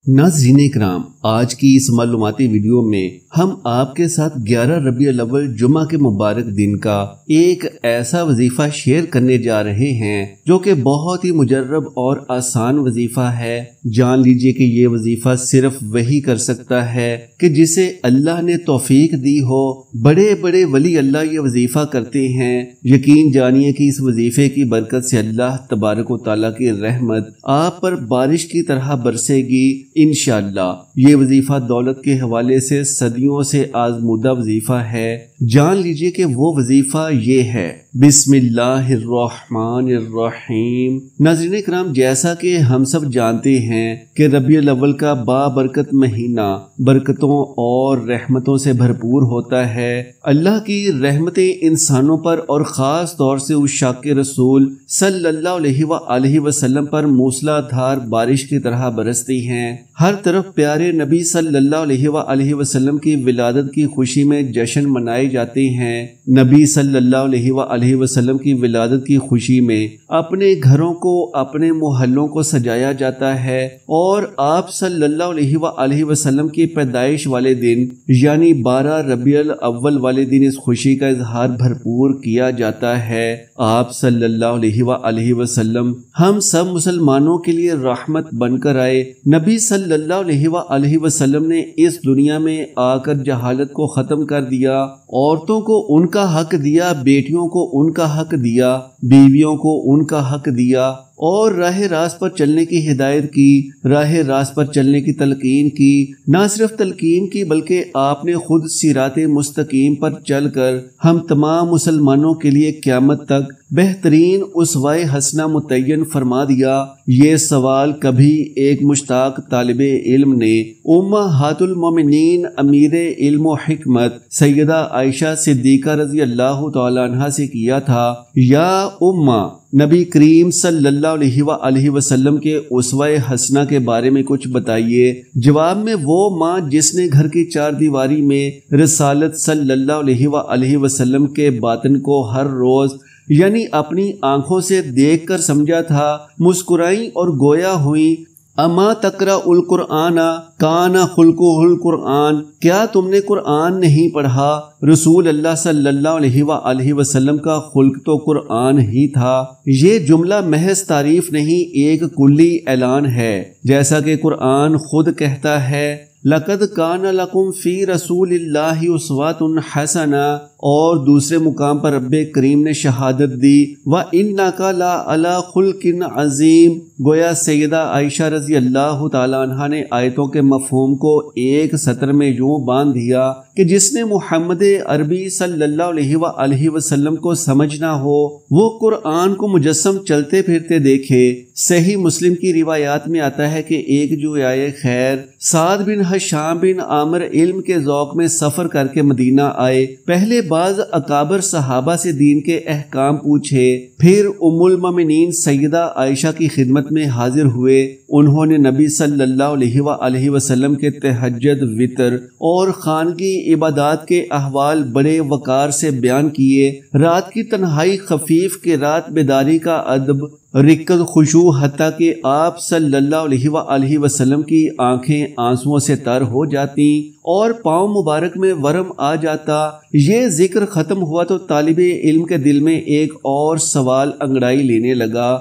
ناظرین اکرام، آج کی اس معلوماتی ویڈیو میں ہم آپ کے ساتھ 11 ربیع الاول جمعہ کے مبارک دن کا ایک ایسا وظیفہ شیئر کرنے جا رہے ہیں جو کہ بہت ہی مجرب اور آسان وظیفہ ہے۔ جان لیجئے کہ یہ وظیفہ صرف وہی کر سکتا ہے کہ جسے اللہ نے توفیق دی ہو۔ بڑے بڑے ولی اللہ یہ وظیفہ کرتے ہیں۔ یقین جانیے کہ اس وظیفے کی برکت سے اللہ تبارک و تعالیٰ کی رحمت آپ پر بارش کی طرح برسے گی انشاءاللہ۔ یہ وظیفہ دولت کے حوالے سے صدیوں سے آزمودہ وظیفہ ہے۔ جان لیجئے کہ وہ وظیفہ یہ ہے: بسم اللہ الرحمن الرحیم۔ ناظرین اکرام، جیسا کہ ہم سب جانتے ہیں کہ ربیع الاول کا بابرکت مہینہ برکتوں اور رحمتوں سے بھرپور ہوتا ہے۔ اللہ کی رحمتیں انسانوں پر اور خاص طور سے اس شاک رسول صلی اللہ علیہ وآلہ وسلم پر موسلا دھار بارش کی طرح برستی ہیں۔ ہر طرف پیارے نبی صلی اللہ علیہ وآلہ وسلم کی ولادت کی خوشی میں جشن منائے جاتے ہیں۔ نبی صلی اللہ علیہ وآلہ وسلم کی ولادت کی خوشی میں اپنے گھروں کو، اپنے محلوں کو سجایا جاتا ہے، اور آپ صلی اللہ علیہ وآلہ وسلم کی پیدائش والے دن یعنی 12 ربیع الاول والے دن اس خوشی کا اظہار بھرپور کیا جاتا ہے۔ آپ صلی اللہ علیہ وآلہ وسلم ہم سب مسلمانوں کے لیے رحمت بن کر آئے۔ نبی صلی اللہ علیہ وآلہ وسلم نے اس دنیا میں آ کر جہالت کو ختم کر دیا، عورتوں کو ان کا حق دیا، بیٹیوں کو ان کا حق دیا، بیویوں کو ان کا حق دیا، اور راہ راست پر چلنے کی ہدایت کی، راہ راست پر چلنے کی تلقین کی۔ نہ صرف تلقین کی بلکہ آپ نے خود صراط مستقیم پر چل کر ہم تمام مسلمانوں کے لیے قیامت تک بہترین اسوہ حسنہ متعین فرما دیا۔ یہ سوال کبھی ایک مشتاق طالب علم نے امہات المومنین امیر علم و حکمت سیدہ عائشہ صدیقہ رضی اللہ تعالی عنہا سے کیا تھا: یا امہ، نبی کریم صلی اللہ علیہ وآلہ وسلم کے اسوہ حسنہ کے بارے میں کچھ بتائیے۔ جواب میں وہ ماں جس نے گھر کی چار دیواری میں رسالت صلی اللہ علیہ وآلہ وسلم کے باطن کو ہر روز یعنی اپنی آنکھوں سے دیکھ کر سمجھا تھا، مسکرائیں اور گویا ہوئیں: اما تقرأ القرآن کان خلقہ القرآن، کیا تم نے قرآن نہیں پڑھا؟ رسول اللہ صلی اللہ علیہ وآلہ وسلم کا خلق تو قرآن ہی تھا۔ یہ جملہ محض تعریف نہیں، ایک کلی اعلان ہے، جیسا کہ قرآن خود کہتا ہے: لَقَدْ كَانَ لَكُمْ فِي رَسُولِ اللَّهِ أُسْوَةٌ حَسَنَةٌ، اور دوسرے مقام پر رب کریم نے شہادت دی: وَإِنَّكَ لَعَلَىٰ خُلْقٍ عَظِيمٍ۔ گویا سیدہ عائشہ رضی اللہ تعالی عنہا نے آیتوں کے مفہوم کو ایک سطر میں یوں باندھ دیا کہ جس نے محمد عربی صلی اللہ علیہ وآلہ وسلم کو سمجھنا ہو وہ قرآن کو مجسم چلتے پھرتے دیکھے۔ صحیح مسلم کی روایات میں آتا ہے کہ ایک جویائے خیر سعد بن ہشام بن عامر علم کے ذوق میں سفر کر کے مدینہ آئے۔ پہلے بعض اکابر صحابہ سے دین کے احکام پوچھے، پھر ام المومنین سیدہ عائشہ کی خدمت میں حاضر ہوئے۔ انہوں نے نبی صلی اللہ علیہ وآلہ وسلم کے تہجد، وطر اور خانگی عبادات کے احوال بڑے وقار سے بیان کیے۔ رات کی تنہائی، خفیف کے رات بیداری کا ادب، رکت، خشوع، حتیٰ کہ آپ صلی اللہ علیہ وآلہ وسلم کی آنکھیں آنسوؤں سے تر ہو جاتی اور پاؤں مبارک میں ورم آ جاتا۔ یہ ذکر ختم ہوا تو طالب علم کے دل میں ایک اور سوال انگڑائی لینے لگا: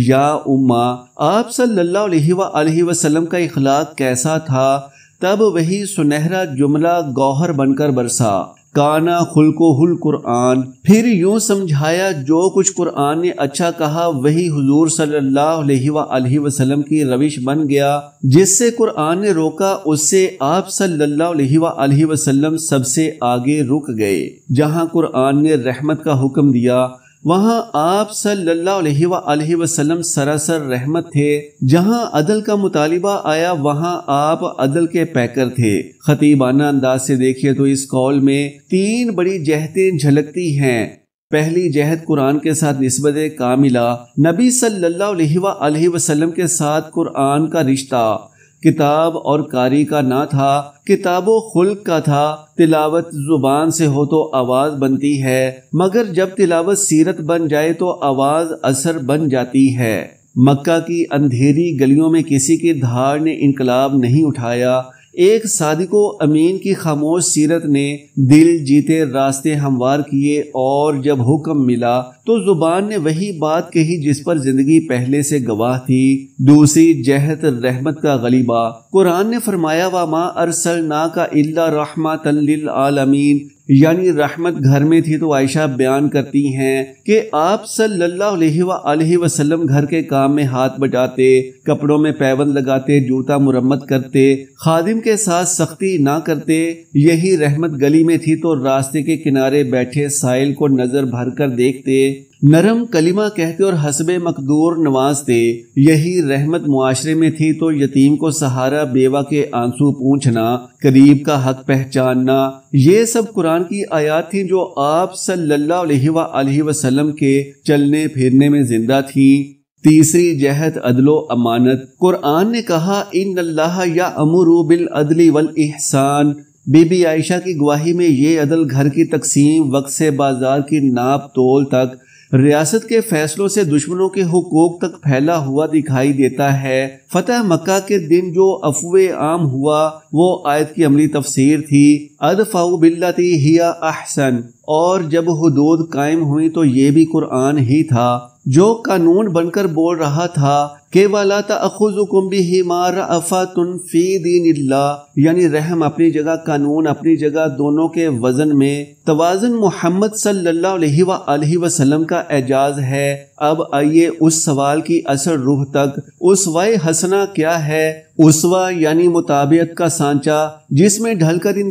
یا امہ، آپ صلی اللہ علیہ وآلہ وسلم کا اخلاق کیسا تھا؟ تب وہی سنہرا جملہ گوہر بن کر برسا: کانا خلقہ القرآن۔ پھر یوں سمجھایا جو کچھ قرآن نے اچھا کہا وہی حضور صلی اللہ علیہ وآلہ وسلم کی روش بن گیا۔ جس سے قرآن نے روکا اس سے آپ صلی اللہ علیہ وآلہ وسلم سب سے آگے رک گئے۔ جہاں قرآن نے رحمت کا حکم دیا وہاں آپ صلی اللہ علیہ وآلہ وسلم سراسر رحمت تھے۔ جہاں عدل کا مطالبہ آیا وہاں آپ عدل کے پیکر تھے۔ خطیبانہ انداز سے دیکھیے تو اس قول میں 3 بڑی جہتیں جھلکتی ہیں۔ پہلی جہت قرآن کے ساتھ نسبت کاملہ، نبی صلی اللہ علیہ وآلہ وسلم کے ساتھ قرآن کا رشتہ کتاب اور قاری کا نہ تھا، کتاب و خلق کا تھا۔ تلاوت زبان سے ہو تو آواز بنتی ہے، مگر جب تلاوت سیرت بن جائے تو آواز اثر بن جاتی ہے۔ مکہ کی اندھیری گلیوں میں کسی کی دھاڑ نے انقلاب نہیں اٹھایا، ایک صادق و امین کی خاموش سیرت نے دل جیتے راستے ہموار کیے، اور جب حکم ملا تو زبان نے وہی بات کہی جس پر زندگی پہلے سے گواہ تھی۔ دوسری جہت رحمت کا غلیبہ۔ قرآن نے فرمایا وَمَا أَرْسَلْنَاكَ إِلَّا رَحْمَةً لِّلْعَالَمِينَ، یعنی رحمت گھر میں تھی تو عائشہ بیان کرتی ہیں کہ آپ صلی اللہ علیہ وآلہ وسلم گھر کے کام میں ہاتھ بٹاتے، کپڑوں میں پیوند لگاتے، جوتا مرمت کرتے، خادم کے ساتھ سختی نہ کرتے۔ یہی رحمت گلی میں تھی تو راستے کے کنارے بیٹھے سائل کو نظر بھر کر دیکھتے، نرم کلمہ کہتے اور حسب مقدور نوازتے۔ یہی رحمت معاشرے میں تھی تو یتیم کو سہارا، بیوہ کے آنسو پوچھنا، قریب کا حق پہچاننا، یہ سب قرآن کی آیات تھیں جو آپ صلی اللہ علیہ وآلہ وسلم کے چلنے پھرنے میں زندہ تھیں۔ تیسری جہت عدل و امانت۔ قرآن نے کہا ان اللہ یأمر بالعدل والاحسان۔ بی بی عائشہ کی گواہی میں یہ عدل گھر کی تقسیم، وقت سے بازار کی ناپ تول تک، ریاست کے فیصلوں سے دشمنوں کے حقوق تک پھیلا ہوا دکھائی دیتا ہے۔ فتح مکہ کے دن جو عفو عام ہوا وہ آیت کی عملی تفسیر تھی، ادفعوا باللتی ہی احسن، اور جب حدود قائم ہوئی تو یہ بھی قرآن ہی تھا جو قانون بن کر بول رہا تھا کہ وَلَا تَأْخُذُكُمْ بِهِمَا رَأْفَةٌ فِي دِينِ اللَّهِ، یعنی رحم اپنی جگہ، قانون اپنی جگہ، دونوں کے وزن میں توازن محمد صلی اللہ علیہ وآلہ وسلم کا اعجاز ہے۔ اب آئیے اس سوال کی اصل روح تک، اسوہ حسنہ کیا ہے؟ اسوہ یعنی مطابعت کا سانچہ جس میں ڈھل کر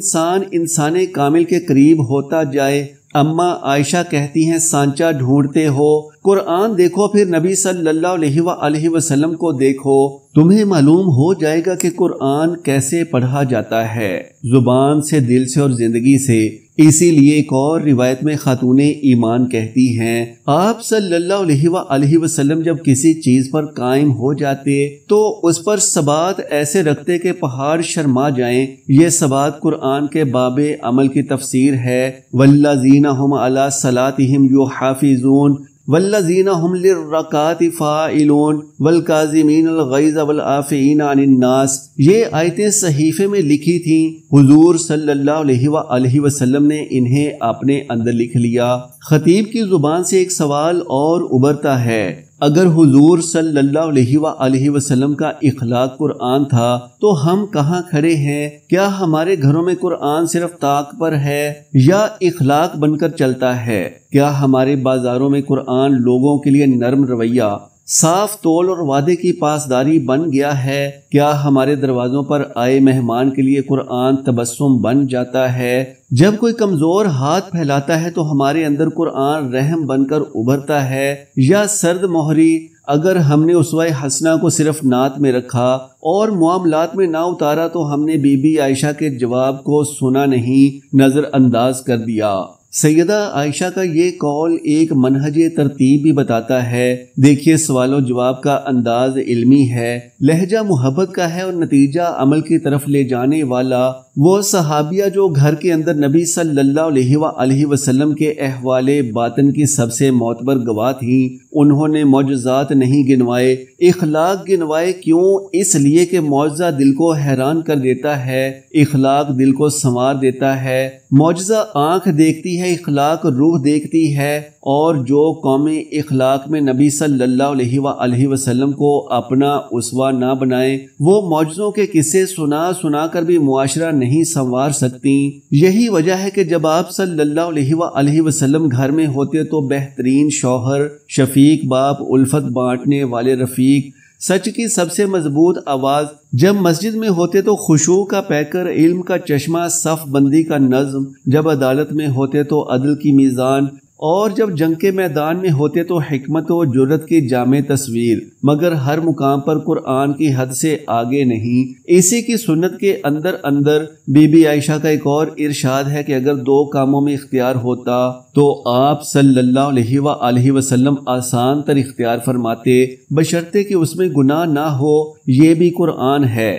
انسان کامل کے قریب ہوتا جائے۔ اما عائشہ کہتی ہیں سانچہ ڈھونڈتے ہو، قرآن دیکھو پھر نبی صلی اللہ علیہ وآلہ وسلم کو دیکھو، تمہیں معلوم ہو جائے گا کہ قرآن کیسے پڑھا جاتا ہے، زبان سے، دل سے اور زندگی سے۔ اسی لیے ایک اور روایت میں خاتون ایمان کہتی ہیں آپ صلی اللہ علیہ وآلہ وسلم جب کسی چیز پر قائم ہو جاتے تو اس پر ثبات ایسے رکھتے کہ پہاڑ شرما جائیں۔ یہ ثبات قرآن کے باب عمل کی تفسیر ہے، والذین هم علی صلاتہم یحافظون والذین هم للرکعات فاعلون والکاظمین الغیظ والعافین عن الناس۔ یہ آیتیں صحیفے میں لکھی تھیں، حضور صلی اللہ علیہ وآلہ وسلم نے انہیں اپنے اندر لکھ لیا۔ خطیب کی زبان سے ایک سوال اور ابھرتا ہے، اگر حضور صلی اللہ علیہ وآلہ وسلم کا اخلاق قرآن تھا تو ہم کہاں کھڑے ہیں؟ کیا ہمارے گھروں میں قرآن صرف طاق پر ہے یا اخلاق بن کر چلتا ہے؟ کیا ہمارے بازاروں میں قرآن لوگوں کے لیے نرم رویہ، صاف تول اور وعدے کی پاسداری بن گیا ہے؟ کیا ہمارے دروازوں پر آئے مہمان کے لیے قرآن تبسم بن جاتا ہے؟ جب کوئی کمزور ہاتھ پھیلاتا ہے تو ہمارے اندر قرآن رحم بن کر ابھرتا ہے یا سرد مہری؟ اگر ہم نے اسوہ حسنہ کو صرف نعت میں رکھا اور معاملات میں نہ اتارا تو ہم نے بی بی عائشہ کے جواب کو سنا نہیں، نظر انداز کر دیا۔ سیدہ عائشہ کا یہ قول ایک منہج ترتیب بھی بتاتا ہے۔ دیکھیے سوال و جواب کا انداز علمی ہے، لہجہ محبت کا ہے اور نتیجہ عمل کی طرف لے جانے والا۔ وہ صحابیہ جو گھر کے اندر نبی صلی اللہ علیہ وآلہ وسلم کے احوال باطن کی سب سے معتبر گواہ تھیں، انہوں نے معجزات نہیں گنوائے، اخلاق گنوائے۔ کیوں؟ اس لیے کہ معجزہ دل کو حیران کر دیتا ہے، اخلاق دل کو سنوار دیتا ہے۔ معجزہ آنکھ دیکھتی ہے، اخلاق روح دیکھتی ہے، اور جو قومی اخلاق میں نبی صلی اللہ علیہ وآلہ وسلم کو اپنا اسوہ نہ بنائے وہ معجزوں کے قصے سنا کر بھی معاشرہ نہیں سنوار سکتی۔ یہی وجہ ہے کہ جب آپ صلی اللہ علیہ وآلہ وسلم گھر میں ہوتے تو بہترین شوہر، شفیق باپ، الفت بانٹنے والے رفیق، سچ کی سب سے مضبوط آواز، جب مسجد میں ہوتے تو خشوع کا پیکر، علم کا چشمہ، صف بندی کا نظم، جب عدالت میں ہوتے تو عدل کی میزان، اور جب جنگ کے میدان میں ہوتے تو حکمت و جرت کی جامع تصویر، مگر ہر مقام پر قرآن کی حد سے آگے نہیں۔ اسی کی سنت کے اندر بی بی عائشہ کا ایک اور ارشاد ہے کہ اگر دو کاموں میں اختیار ہوتا تو آپ صلی اللہ علیہ وآلہ وسلم آسان تر اختیار فرماتے، بشرطے کہ اس میں گناہ نہ ہو۔ یہ بھی قرآن ہے،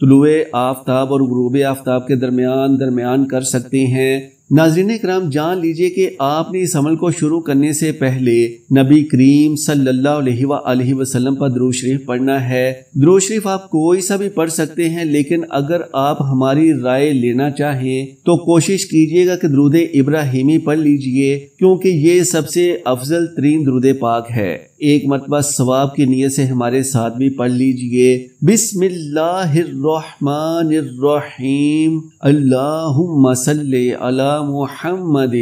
طلوع آفتاب اور غروب آفتاب کے درمیان کر سکتے ہیں۔ ناظرین کرام، جان لیجئے کہ آپ نے اس عمل کو شروع کرنے سے پہلے نبی کریم صلی اللہ علیہ وآلہ وسلم پر درود شریف پڑھنا ہے۔ درود شریف آپ کوئی سا بھی پڑھ سکتے ہیں، لیکن اگر آپ ہماری رائے لینا چاہیں تو کوشش کیجئے گا کہ درود ابراہیمی پڑھ لیجئے، کیونکہ یہ سب سے افضل ترین درود پاک ہے۔ ایک مرتبہ ثواب کی نیت سے ہمارے ساتھ بھی پڑھ لیجئے۔ بسم اللہ الرحمن الرحیم، اللہم صلی علی محمد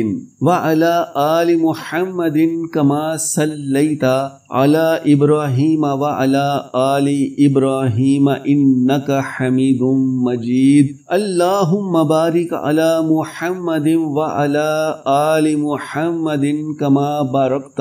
وعلی آل محمد کما صلیت علی ابراہیم وعلی آل ابراہیم انک حمید مجید، اللہم بارک علی محمد وعلی آل محمد کما بارکت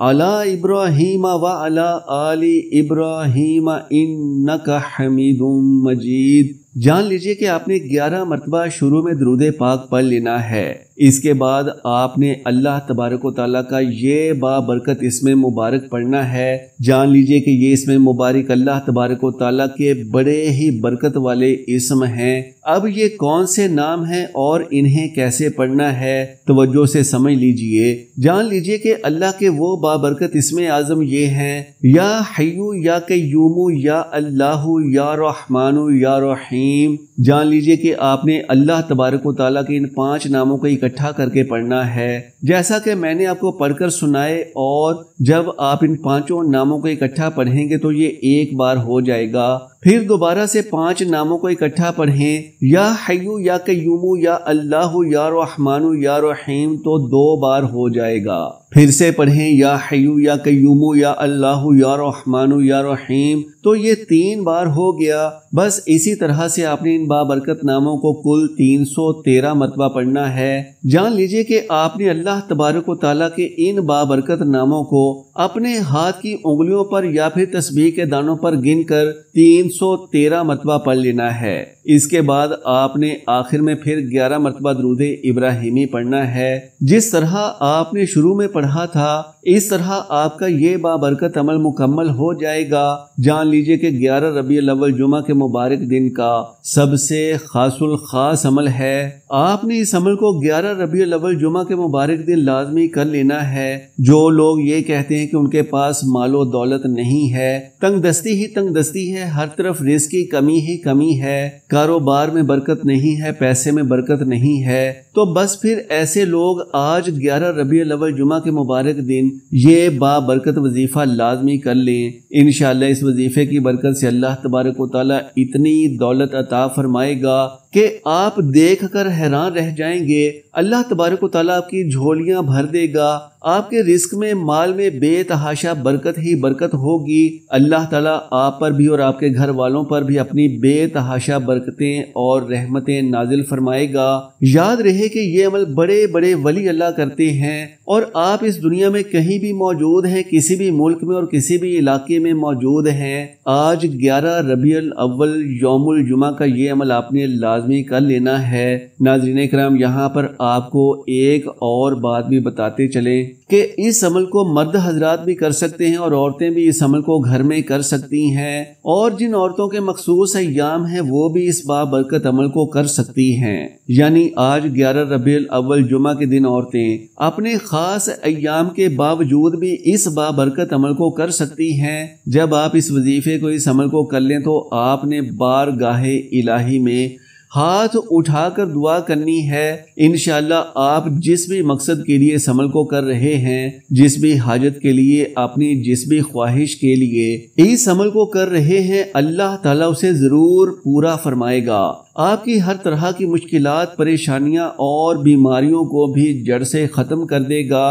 علی ابراہیم وعلی آل ابراہیم انک حمید مجید۔ جان لیجئے کہ آپ نے 11 مرتبہ شروع میں درود پاک پڑھ لینا ہے۔ اس کے بعد آپ نے اللہ تبارک و تعالیٰ کا یہ بابرکت اسم مبارک پڑھنا ہے۔ جان لیجئے کہ یہ اسم مبارک اللہ تبارک و تعالیٰ کے بڑے ہی برکت والے اسم ہیں۔ اب یہ کون سے نام ہیں اور انہیں کیسے پڑھنا ہے، توجہ سے سمجھ لیجئے۔ جان لیجئے کہ اللہ کے وہ بابرکت اسم اعظم یہ ہیں: یا حیو یا قیوم یا اللہ یا رحمان یا رحیم۔ جان لیجئے کہ آپ نے اللہ تبارک و تعالیٰ کے ان 5 ناموں کو اکٹھا کر کے پڑھنا ہے، جیسا کہ میں نے آپ کو پڑھ کر سنائے، اور جب آپ ان 5 ناموں کو اکٹھا پڑھیں گے تو یہ ایک بار ہو جائے گا۔ پھر دوبارہ سے 5 ناموں کو اکٹھا پڑھیں، یا حیو یا قیوم یا اللہ یا رحمان یا رحیم، تو 2 بار ہو جائے گا۔ پھر سے پڑھیں یا حیو یا قیوم یا اللہ یا رحمان یا رحیم، تو یہ 3 بار ہو گیا۔ بس اسی طرح سے آپ نے ان بابرکت ناموں کو کل 313 مرتبہ پڑھنا ہے۔ جان لیجئے کہ آپ نے اللہ تبارک و تعالیٰ کے ان بابرکت ناموں کو اپنے ہاتھ کی انگلیوں پر یا پھر تسبیح کے دانوں پر گن کر 313 مرتبہ پڑھ لینا ہے۔ اس کے بعد آپ نے آخر میں پھر 11 مرتبہ درود ابراہیمی پڑھنا ہے۔ جس طرح آپ نے شروع میں پڑھا تھا اس طرح آپ کا یہ بابرکت عمل مکمل ہو جائے گا۔ جان لیجئے کہ 11 ربیع الاول جمعہ کے مبارک دن کا سب سے خاص الخاص عمل ہے۔ آپ نے اس عمل کو 11 ربیع الاول جمعہ کے مبارک دن لازمی کر لینا ہے۔ جو لوگ یہ کہتے ہیں کہ ان کے پاس مال و دولت نہیں ہے، تنگ دستی ہی تنگ دستی ہے، ہر طرف رزق کی کمی ہی کمی ہے، کاروبار میں برکت نہیں ہے، پیسے میں برکت نہیں ہے، تو بس پھر ایسے لوگ آج 11 ربیع الاول جمعہ کے مبارک دن یہ بابرکت وظیفہ لازمی کر لیں۔ انشاءاللہ اس وظیفے کی برکت سے اللہ تبارک و تعالیٰ اتنی دولت عطا فرمائے گا کہ آپ دیکھ کر حیران رہ جائیں گے۔ اللہ تبارک و تعالیٰ آپ کی جھولیاں بھر دے گا، آپ کے رزق میں مال میں بے تحاشا برکت ہی برکت ہوگی۔ اللہ تعالیٰ آپ پر بھی اور آپ کے گھر والوں پر بھی اپنی بے تحاشا برکتیں اور رحمتیں نازل فرمائے گا۔ یاد رہے کہ یہ عمل بڑے بڑے ولی اللہ کرتے ہیں، اور آپ اس دنیا میں کہیں بھی موجود ہیں، کسی بھی ملک میں اور کسی بھی علاقے میں موجود ہیں، آج 11 ربیع الاول یوم الجمعہ کا یہ عمل آپ نے لازمی کر لینا ہے۔ ناظرین کرام، یہاں پر آپ کو ایک اور بات بھی بتاتے چلیں کہ اس عمل کو مرد حضرات بھی کر سکتے ہیں اور عورتیں بھی اس عمل کو گھر میں کر سکتی ہیں، اور جن عورتوں کے مخصوص ایام ہیں وہ بھی اس بابرکت عمل کو کر سکتی ہیں۔ یعنی آج 11 ربیع الاول جمعہ کے دن عورتیں اپنے خاص ایام کے باوجود بھی اس بابرکت عمل کو کر سکتی ہیں۔ جب آپ اس وظیفے کو اس عمل کو کر لیں تو آپ نے بارگاہ الہی میں ہاتھ اٹھا کر دعا کرنی ہے۔ انشاءاللہ آپ جس بھی مقصد کے لیے اس عمل کو کر رہے ہیں، جس بھی حاجت کے لیے، اپنی جس بھی خواہش کے لیے اس عمل کو کر رہے ہیں، اللہ تعالیٰ اسے ضرور پورا فرمائے گا۔ آپ کی ہر طرح کی مشکلات، پریشانیاں اور بیماریوں کو بھی جڑ سے ختم کر دے گا،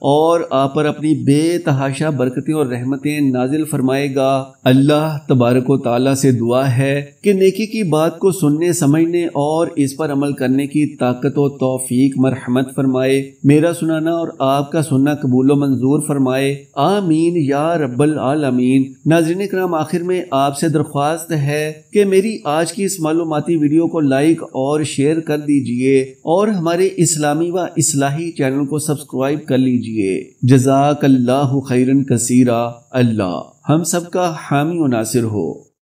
اور آپ پر اپنی بے تحاشا برکتیں اور رحمتیں نازل فرمائے گا۔ اللہ تبارک و تعالیٰ سے دعا ہے کہ نیکی کی بات کو سننے، سمجھنے اور اس پر عمل کرنے کی طاقت و توفیق مرحمت فرمائے، میرا سنانا اور آپ کا سننا قبول و منظور فرمائے، آمین یا رب العالمین۔ ناظرین کرام، آخر میں آپ سے درخواست ہے کہ میری آج کی اس معلوماتی ویڈیو کو لائک اور شیئر کر دیجئے، اور ہمارے اسلامی و اصلاحی چینل کو سبسکرائب کر لیجئے۔ جزاک اللہ خیرن کثیرا۔ اللہ ہم سب کا حامی و ناصر ہو۔